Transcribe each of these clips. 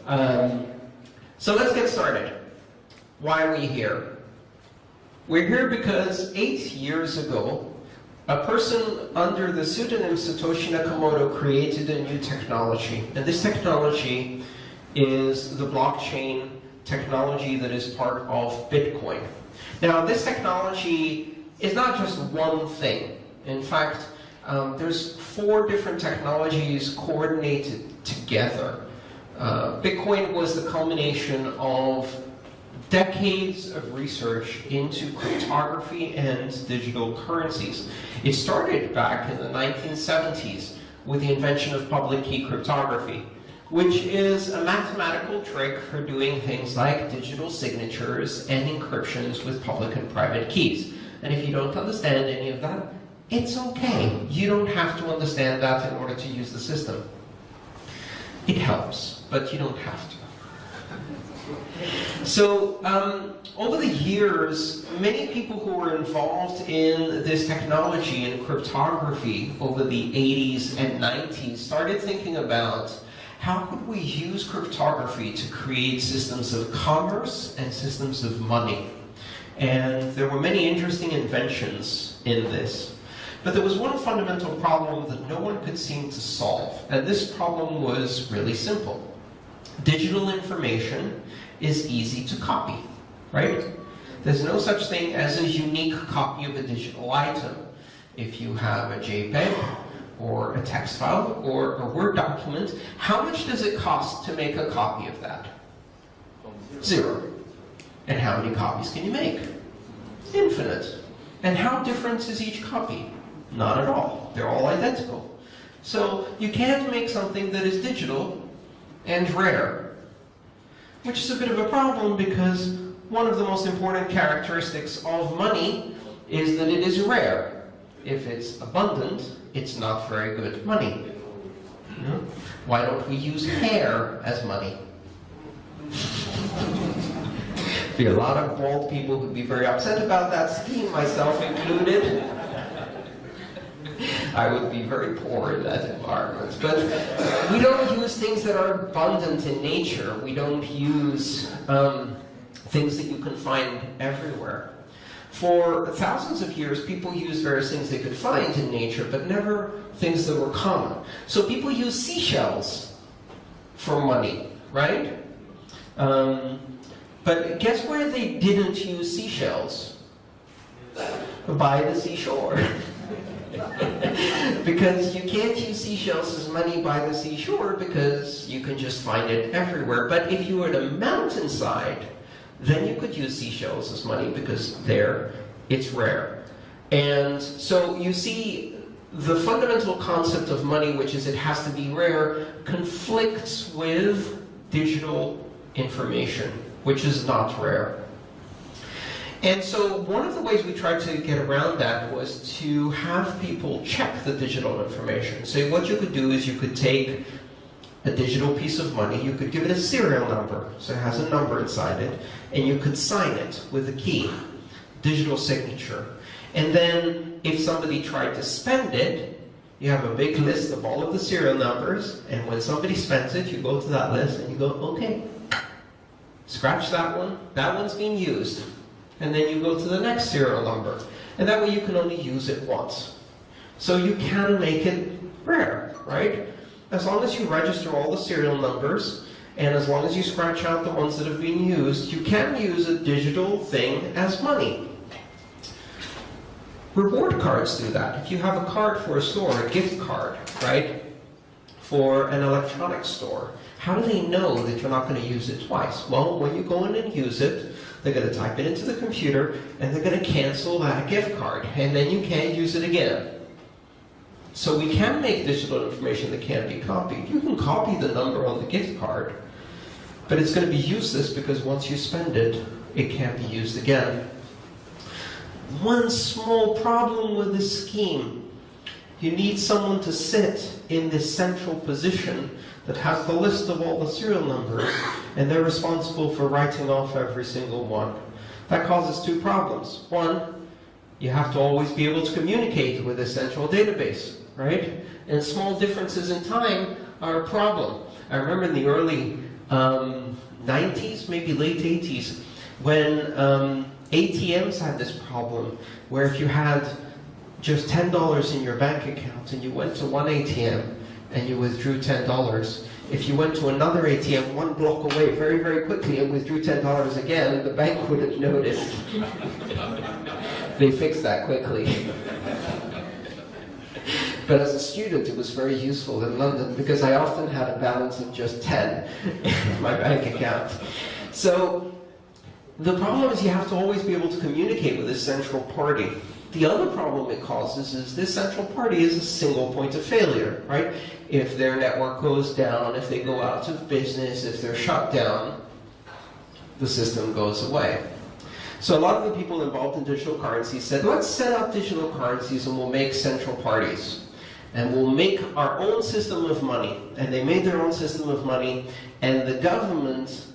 Um, so let's get started. Why are we here? We're here because 8 years ago, a person under the pseudonym Satoshi Nakamoto created a new technology. And this technology is the blockchain technology that is part of Bitcoin. Now, this technology is not just one thing. In fact, there's 4 different technologies coordinated together. Bitcoin was the culmination of decades of research into cryptography and digital currencies. It started back in the 1970s with the invention of public key cryptography, which is a mathematical trick for doing things like digital signatures and encryptions with public and private keys. And if you don't understand any of that, it's okay. You don't have to understand that in order to use the system. It helps, but you don't have to. So, over the years, many people who were involved in this technology and cryptography over the 80s and 90s started thinking about how could we use cryptography to create systems of commerce and systems of money. And there were many interesting inventions in this. But there was one fundamental problem that no one could seem to solve. And this problem was really simple. Digital information is easy to copy, right? There's no such thing as a unique copy of a digital item. If you have a JPEG, or a text file, or a Word document, how much does it cost to make a copy of that? 0. And how many copies can you make? Infinite. And how different is each copy? Not at all. They're all identical. So you can't make something that is digital and rare, which is a bit of a problem because one of the most important characteristics of money is that it is rare. If it's abundant, it's not very good money. You know? Why don't we use hair as money? Be a lot of bald people who'd be very upset about that scheme, myself included. I would be very poor in that environment. But we don't use things that are abundant in nature. We don't use things that you can find everywhere. For thousands of years, people used various things they could find in nature, but never things that were common. So people use seashells for money, right? But guess where they didn't use seashells? By the seashore. Because you can't use seashells as money by the seashore because you can just find it everywhere. But if you were at a mountainside, then you could use seashells as money because there it's rare. And so you see the fundamental concept of money, which is it has to be rare, conflicts with digital information, which is not rare. And so one of the ways we tried to get around that was to have people check the digital information. So what you could do is you could take a digital piece of money, you could give it a serial number, so it has a number inside it, and you could sign it with a key, digital signature. And then if somebody tried to spend it, you have a big list of all of the serial numbers, and when somebody spends it, you go to that list and you go, okay, scratch that one's being used. And then you go to the next serial number. And that way you can only use it once. So you can make it rare, right? As long as you register all the serial numbers, and as long as you scratch out the ones that have been used, you can use a digital thing as money. Reward cards do that. If you have a card for a store, a gift card, right, for an electronics store, how do they know that you're not going to use it twice? Well, when you go in and use it, they're going to type it into the computer, and they're going to cancel that gift card, and then you can't use it again. So we can make digital information that can't be copied. You can copy the number on the gift card, but it's going to be useless because once you spend it, it can't be used again. One small problem with this scheme. You need someone to sit in this central position that has the list of all the serial numbers, and they're responsible for writing off every single one. That causes 2 problems. One, you have to always be able to communicate with a central database, right? And small differences in time are a problem. I remember in the early 90s, maybe late 80s, when ATMs had this problem where if you had just $10 in your bank account and you went to one ATM and you withdrew $10, if you went to another ATM one block away very, very quickly and withdrew $10 again, the bank wouldn't notice. They fixed that quickly. But as a student, it was very useful in London because I often had a balance of just 10 in my bank account. So the problem is you have to always be able to communicate with this central party. The other problem it causes is this central party is a single point of failure, right? If their network goes down, if they go out of business, if they're shut down, the system goes away. So a lot of the people involved in digital currencies said, let's set up digital currencies and we'll make central parties. And we'll make our own system of money. And they made their own system of money, and the government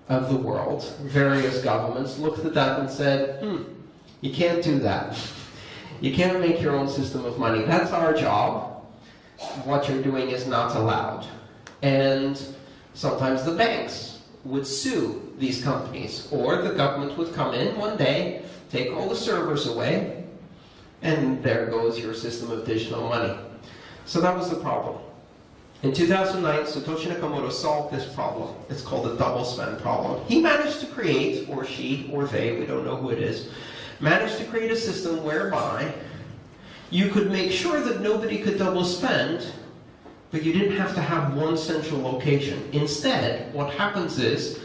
of the world, various governments, looked at that and said, you can't do that. You can't make your own system of money. That's our job. What you're doing is not allowed. And sometimes the banks would sue these companies, or the government would come in one day, take all the servers away, and there goes your system of digital money. So that was the problem. In 2009, Satoshi Nakamoto solved this problem. It's called the double spend problem. He managed to create, or she, or they, we don't know who it is, managed to create a system whereby you could make sure that nobody could double spend, but you didn't have to have one central location. Instead, what happens is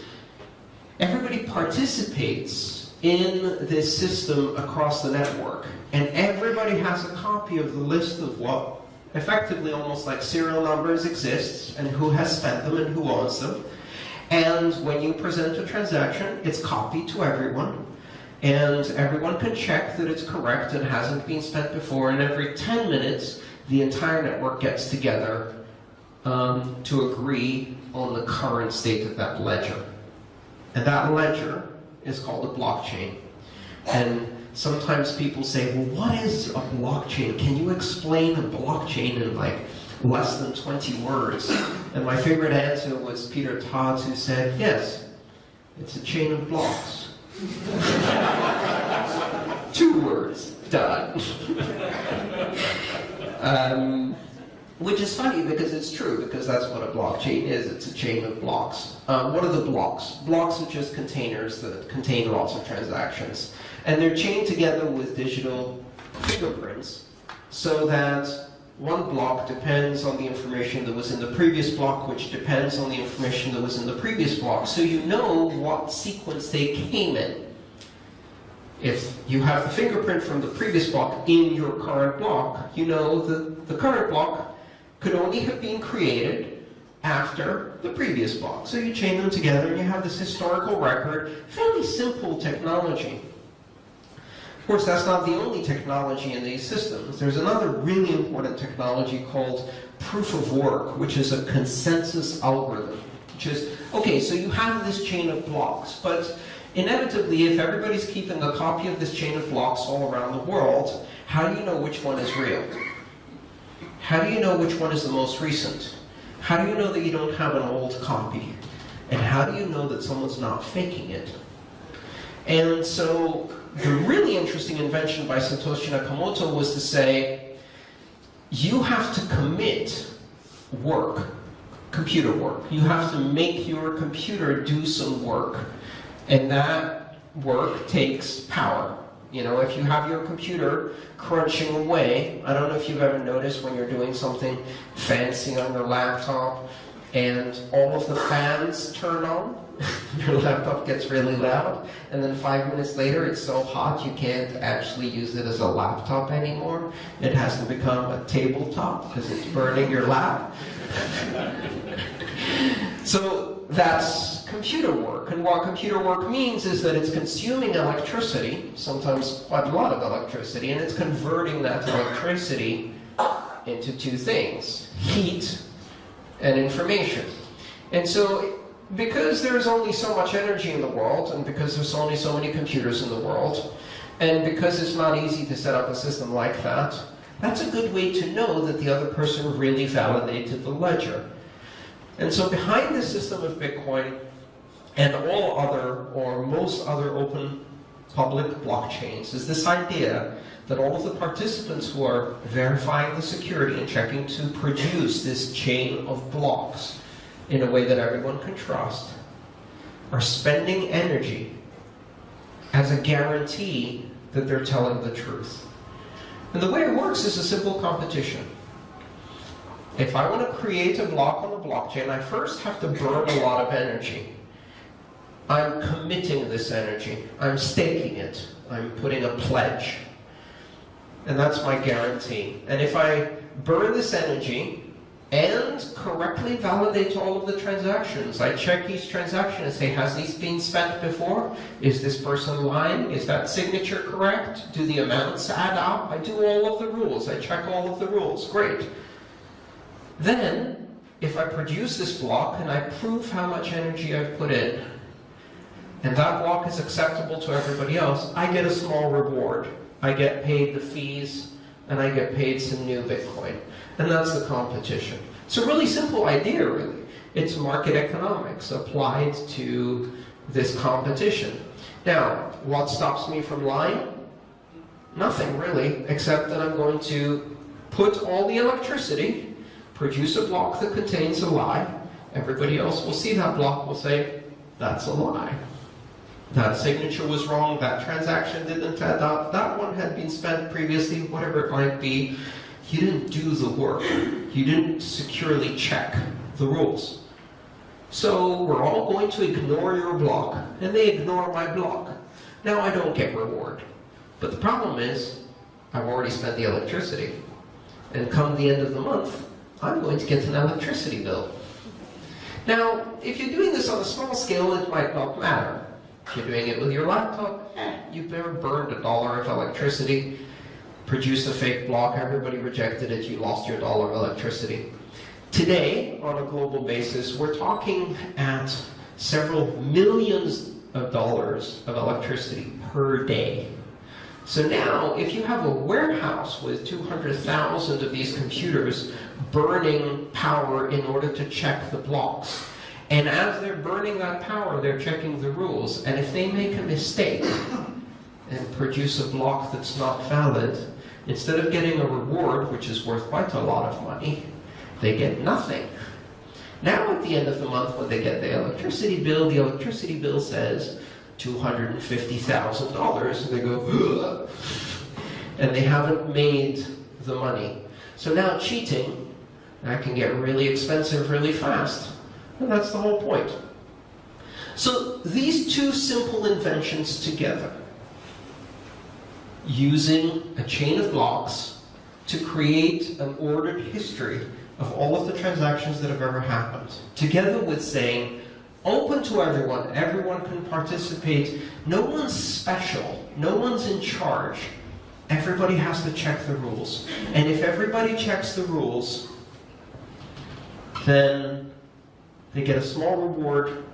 everybody participates in this system across the network, and everybody has a copy of the list of what effectively almost like serial numbers exists, and who has spent them and who owns them. And when you present a transaction, it's copied to everyone, and everyone can check that it's correct and hasn't been spent before, and every 10 minutes, the entire network gets together to agree on the current state of that ledger. And that ledger is called a blockchain. And sometimes people say, well, what is a blockchain? Can you explain a blockchain in like less than 20 words? And my favorite answer was Peter Todd's, who said, yes, it's a chain of blocks. 2 words, done. Which is funny because it's true, because that's what a blockchain is. It's a chain of blocks. What are the blocks? Blocks are just containers that contain lots of transactions. And they're chained together with digital fingerprints so that one block depends on the information that was in the previous block, which depends on the information that was in the previous block. So you know what sequence they came in. If you have the fingerprint from the previous block in your current block, you know that the current block could only have been created after the previous block. So you chain them together and you have this historical record. Fairly simple technology. Of course, that's not the only technology in these systems. There's another really important technology called proof of work, which is a consensus algorithm. Which is, okay, so you have this chain of blocks, but inevitably, if everybody's keeping a copy of this chain of blocks all around the world, how do you know which one is real? How do you know which one is the most recent? How do you know that you don't have an old copy? And how do you know that someone's not faking it? And so the really interesting invention by Satoshi Nakamoto was to say, you have to commit work, computer work. You have to make your computer do some work. And that work takes power. You know, if you have your computer crunching away, I don't know if you've ever noticed when you're doing something fancy on your laptop and all of the fans turn on, your laptop gets really loud, and then 5 minutes later it's so hot you can't actually use it as a laptop anymore. It has to become a tabletop because it's burning your lap. So that's computer work, and what computer work means is that it's consuming electricity, sometimes quite a lot of electricity, and it's converting that electricity into 2 things, heat and information. And so, because there's only so much energy in the world, and because there's only so many computers in the world, and because it's not easy to set up a system like that, that's a good way to know that the other person really validated the ledger. And so behind this system of Bitcoin and all other, or most other open public blockchains, is this idea that all of the participants who are verifying the security and checking to produce this chain of blocks in a way that everyone can trust are spending energy as a guarantee that they're telling the truth. And the way it works is a simple competition. If I want to create a block on the blockchain, I first have to burn a lot of energy. I'm committing this energy. I'm staking it. I'm putting a pledge. And that's my guarantee. And if I burn this energy and correctly validate all of the transactions, I check each transaction and say, has this been spent before? Is this person lying? Is that signature correct? Do the amounts add up? I do all of the rules. I check all of the rules. Great. Then, if I produce this block and I prove how much energy I've put in, and that block is acceptable to everybody else, I get a small reward. I get paid the fees, and I get paid some new Bitcoin. And that's the competition. It's a really simple idea, really. It's market economics applied to this competition. Now, what stops me from lying? Nothing, really, except that I'm going to put all the electricity, produce a block that contains a lie. Everybody else will see that block, will say, that's a lie. That signature was wrong, that transaction didn't add up, that one had been spent previously, whatever it might be. You didn't do the work. You didn't securely check the rules. So we're all going to ignore your block, and they ignore my block. Now I don't get reward. But the problem is, I've already spent the electricity. And come the end of the month, I'm going to get an electricity bill. Now, if you're doing this on a small scale, it might not matter. If you're doing it with your laptop, you've burned $1 of electricity, produced a fake block, everybody rejected it, you lost your $1 of electricity. Today, on a global basis, we're talking at several millions of dollars of electricity per day. So now, if you have a warehouse with 200,000 of these computers burning power in order to check the blocks, and as they're burning that power, they're checking the rules, and if they make a mistake and produce a block that's not valid, instead of getting a reward, which is worth quite a lot of money, they get nothing. Now at the end of the month, when they get the electricity bill says $250,000, and they go, ugh, and they haven't made the money. So now cheating, that can get really expensive really fast. And that's the whole point. So these two simple inventions together, using a chain of blocks to create an ordered history of all of the transactions that have ever happened, together with saying, open to everyone, everyone can participate, no one's special, no one's in charge, everybody has to check the rules. And if everybody checks the rules, then they get a small reward.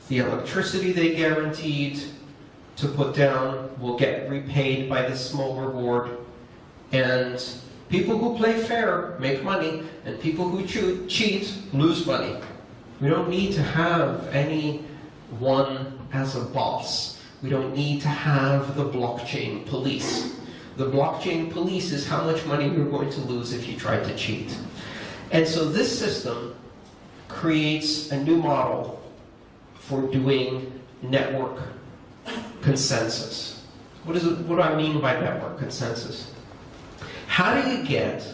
The electricity they guaranteed to put down will get repaid by this small reward. And people who play fair make money, and people who cheat lose money. We don't need to have anyone as a boss. We don't need to have the blockchain police. The blockchain police is how much money you're going to lose if you try to cheat. And so this system creates a new model for doing network consensus. What do I mean by network consensus? How do you get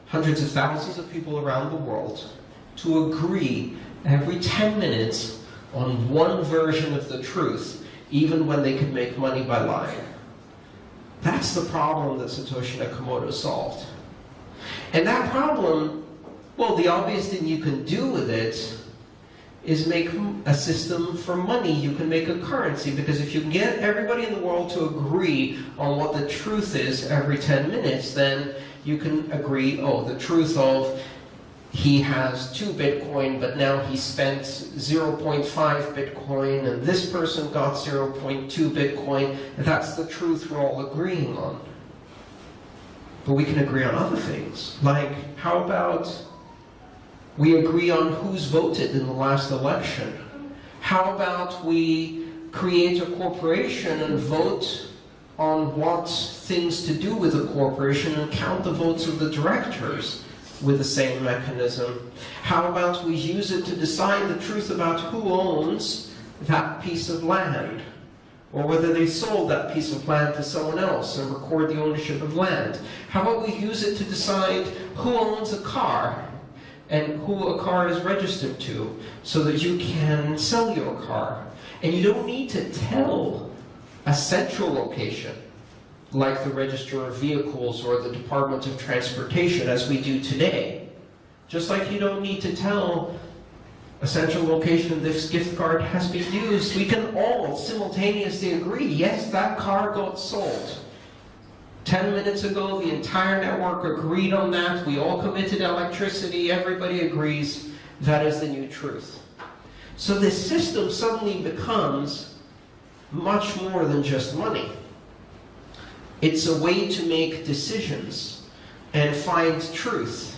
hundreds of thousands of people around the world to agree every 10 minutes on one version of the truth, even when they could make money by lying? That's the problem that Satoshi Nakamoto solved. And that problem, well, the obvious thing you can do with it is make a system for money. You can make a currency, because if you can get everybody in the world to agree on what the truth is every 10 minutes, then you can agree, oh, the truth of he has 2 Bitcoin, but now he spent 0.5 Bitcoin, and this person got 0.2 Bitcoin, and that's the truth we're all agreeing on. But we can agree on other things, like how about We agree on who's voted in the last election. How about we create a corporation and vote on what things to do with the corporation and count the votes of the directors with the same mechanism? How about we use it to decide the truth about who owns that piece of land, or whether they sold that piece of land to someone else and record the ownership of land? How about we use it to decide who owns a car and who a car is registered to, so that you can sell your car? And you don't need to tell a central location like the Register of Vehicles or the Department of Transportation as we do today. Just like you don't need to tell a central location this gift card has been used. We can all simultaneously agree, yes, that car got sold. 10 minutes ago, the entire network agreed on that. We all committed electricity. Everybody agrees that is the new truth. So this system suddenly becomes much more than just money. It's a way to make decisions and find truth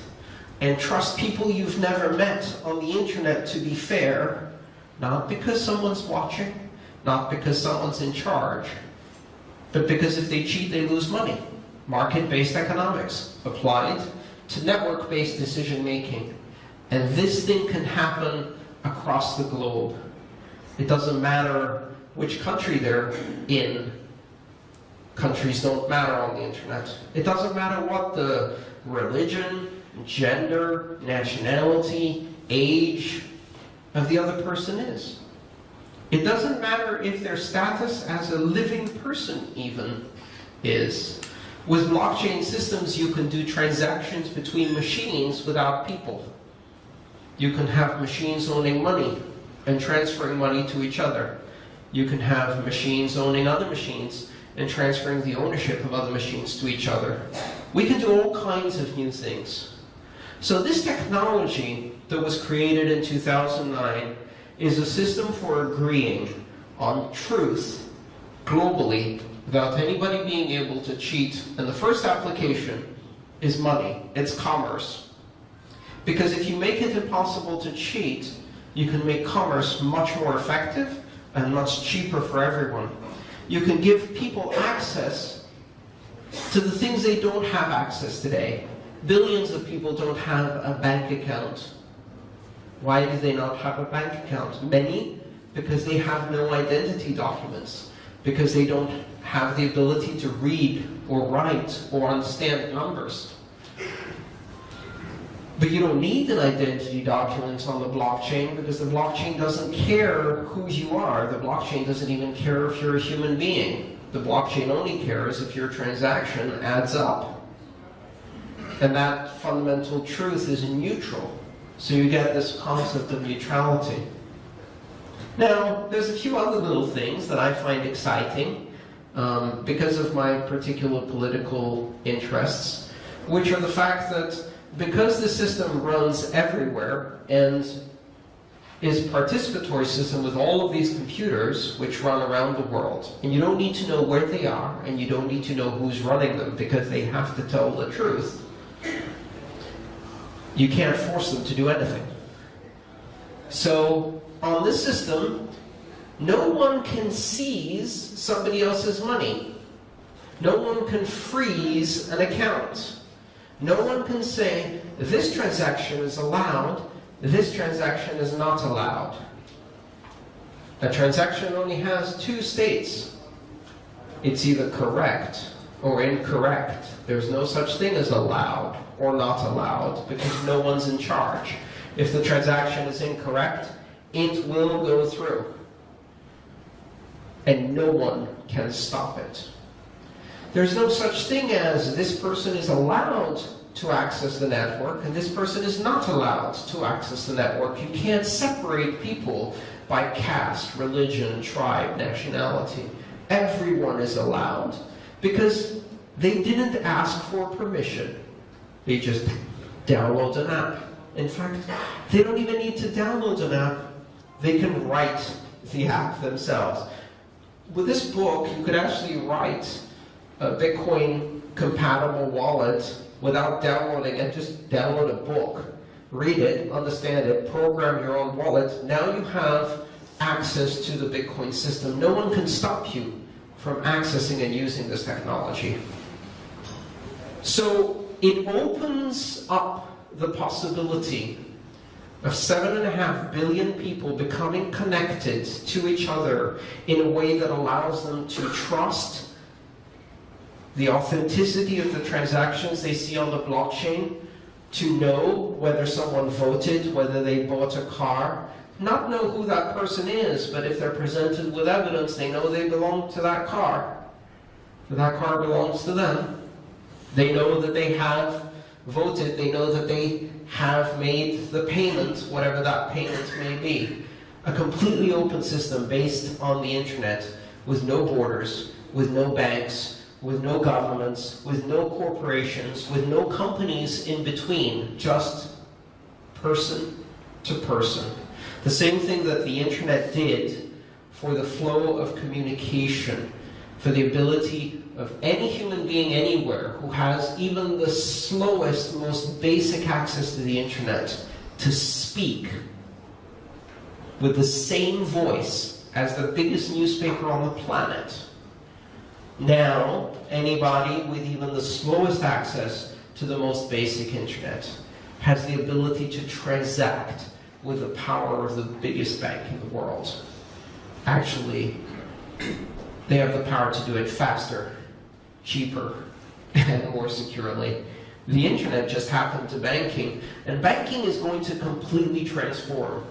and trust people you've never met on the internet to be fair, not because someone's watching, not because someone's in charge, but because if they cheat, they lose money. Market-based economics applied to network-based decision-making. And this thing can happen across the globe. It doesn't matter which country they're in. Countries don't matter on the internet. It doesn't matter what the religion, gender, nationality, age of the other person is. It doesn't matter if their status as a living person even is. With blockchain systems, you can do transactions between machines without people. You can have machines owning money and transferring money to each other. You can have machines owning other machines and transferring the ownership of other machines to each other. We can do all kinds of new things. So this technology that was created in 2009 is a system for agreeing on truth globally without anybody being able to cheat. And the first application is money. It's commerce. Because if you make it impossible to cheat, you can make commerce much more effective and much cheaper for everyone. You can give people access to the things they don't have access today. Billions of people don't have a bank account. Why do they not have a bank account? Many, because they have no identity documents, because they don't have the ability to read or write or understand numbers. But you don't need an identity document on the blockchain, because the blockchain doesn't care who you are. The blockchain doesn't even care if you're a human being. The blockchain only cares if your transaction adds up. And that fundamental truth is neutral. So you get this concept of neutrality. Now, there's a few other little things that I find exciting because of my particular political interests, which are the fact that because the system runs everywhere and is a participatory system with all of these computers which run around the world, and you don't need to know where they are, and you don't need to know who's running them because they have to tell the truth, you can't force them to do anything. So on this system, no one can seize somebody else's money. No one can freeze an account. No one can say, this transaction is allowed, this transaction is not allowed. A transaction only has two states. It's either correct or incorrect. There's no such thing as allowed or not allowed, because no one's in charge. If the transaction is incorrect, it will go through. And no one can stop it. There's no such thing as this person is allowed to access the network and this person is not allowed to access the network. You can't separate people by caste, religion, tribe, nationality. Everyone is allowed because they didn't ask for permission. They just download an app. In fact, they don't even need to download an app. They can write the app themselves. With this book, you could actually write a Bitcoin compatible wallet without downloading it. Just download a book read it, understand it, program your own wallet. Now you have access to the Bitcoin system. No one can stop you from accessing and using this technology. So it opens up the possibility of 7.5 billion people becoming connected to each other in a way that allows them to trust the authenticity of the transactions they see on the blockchain, to know whether someone voted, whether they bought a car, not know who that person is, but if they're presented with evidence, they know they belong to that car. That car belongs to them. They know that they have voted, they know that they have made the payment, whatever that payment may be. A completely open system based on the internet, with no borders, with no banks, with no governments, with no corporations, with no companies in between, just person to person. The same thing that the internet did for the flow of communication, for the ability of any human being anywhere who has even the slowest, most basic access to the internet to speak with the same voice as the biggest newspaper on the planet. Now, anybody with even the slowest access to the most basic internet has the ability to transact with the power of the biggest bank in the world. Actually, they have the power to do it faster, cheaper, and more securely. The internet just happened to banking, and banking is going to completely transform.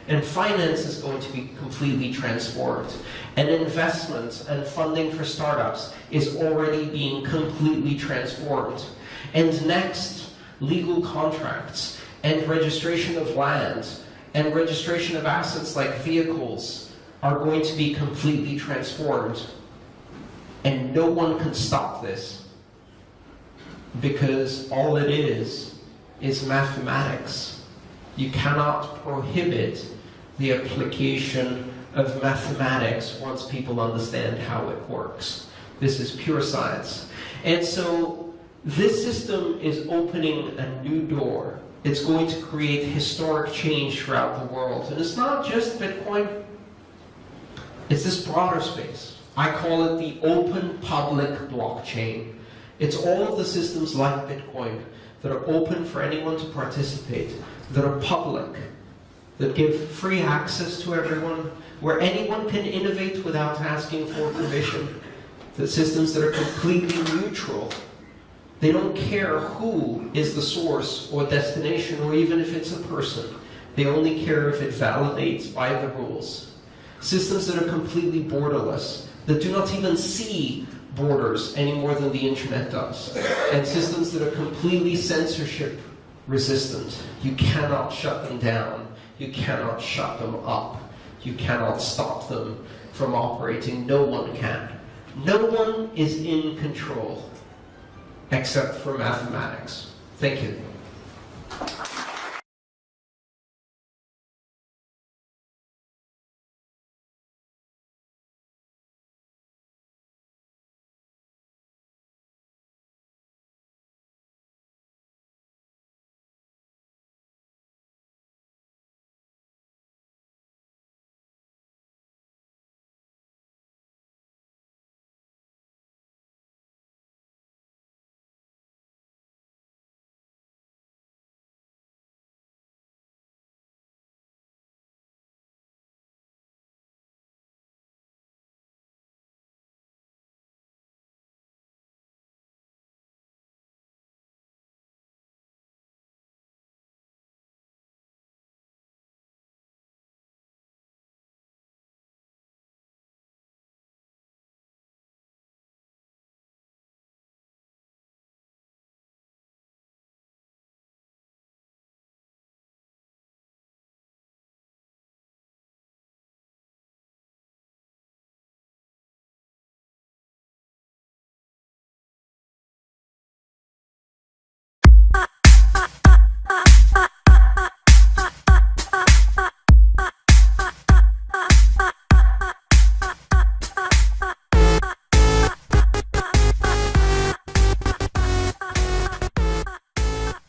And finance is going to be completely transformed. And investment and funding for startups is already being completely transformed. And next, legal contracts and registration of land and registration of assets like vehicles are going to be completely transformed. And no one can stop this, because all it is mathematics. You cannot prohibit the application of mathematics once people understand how it works. This is pure science. And so this system is opening a new door. It's going to create historic change throughout the world. And it's not just Bitcoin. It's this broader space. I call it the open public blockchain. It's all of the systems like Bitcoin that are open for anyone to participate, that are public, that give free access to everyone, where anyone can innovate without asking for permission, the systems that are completely neutral. They don't care who is the source or destination, or even if it's a person. They only care if it validates by the rules. Systems that are completely borderless, that do not even see borders any more than the internet does. And systems that are completely censorship resistant. You cannot shut them down. You cannot shut them up. You cannot stop them from operating. No one can. No one is in control except for mathematics. Thank you.